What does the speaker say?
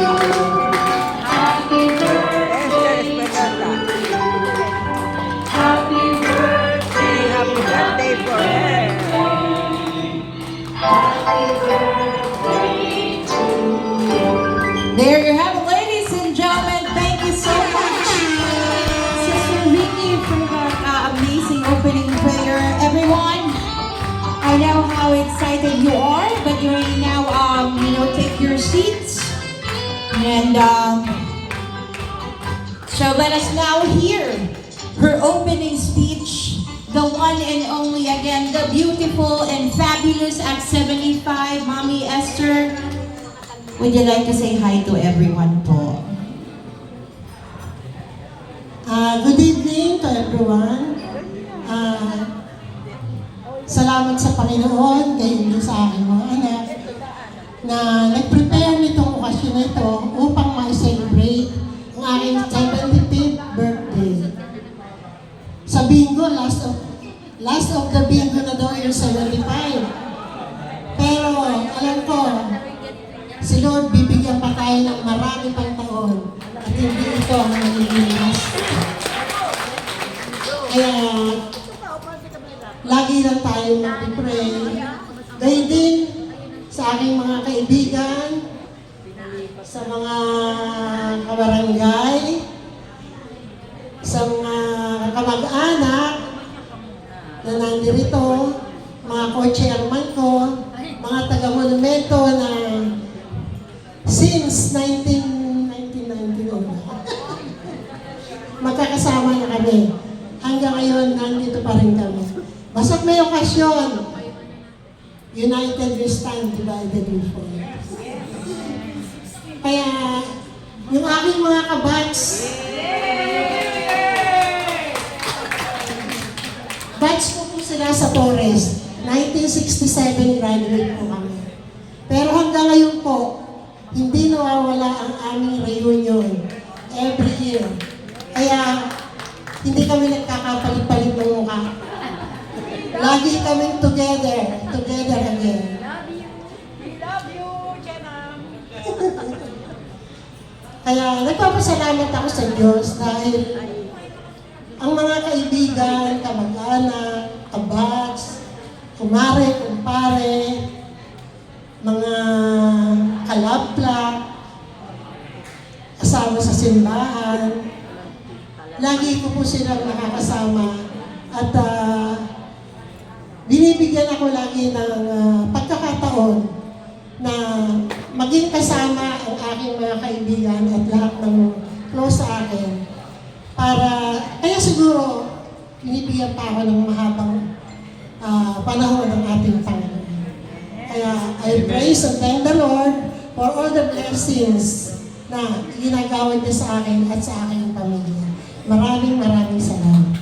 Happy birthday. Happy birthday. Happy birthday for her. Happy birthday to you. There you have it, ladies and gentlemen. Thank you so much, Sister Vicky, for that amazing opening prayer. Everyone, I know how excited you are, but you may now, take your seats. And so let us now hear her opening speech. The one and only, again, the beautiful and fabulous at 75, Mommy Esther. Would you like to say hi to everyone po? Good evening to everyone. Salamat sa Panginoon, gayon din sa aking mga anak, na nag-prepare nitong okasyon na ito upang ma-celebrate ang aking 75th birthday. Sa bingo, last of the bingo na daw yung 75. Pero alam ko, si Lord bibigyan pa tayo ng marami pang taon at hindi ito ang magiging last. Kaya, lagi lang tayo mag-pray. Gayun din sa aking mga kaibigan, sa mga kabarangay, sa mga kamag-anak na nandirito, mga co-chairman ko, mga taga-monumento na since 1991 magkakasama na kami. Hanggang ngayon, nandito pa rin kami. Basta't may okasyon, united we stand, divided we fall. Kaya, yung aking mga kabats, batch ko po sila sa Forest. 1967 graduate po kami. Pero hanggang ngayon po, hindi nawawala ang aming reunion every year. Kaya, hindi kami nagkakapalit-palit ng mukha. Lagi kaming together again. We love you, Jenam. Kaya nagpapasalamat ako sa Diyos dahil ang mga kaibigan, kamag-anak, kabats, kumare, kumpare, mga kalapla, kasama sa simbahan, lagi ko po silang nakakasama at binibigyan ako lagi ng pagkakataon na maging kasama ang aking mga kaibigan at lahat ng close sa akin. Kaya siguro, binibigyan pa ako ng mahabang panahon ng ating Panginoon. Kaya I praise and thank the Lord for all the blessings na ginagawa niya sa akin at sa aking pamilya. Maraming salamat.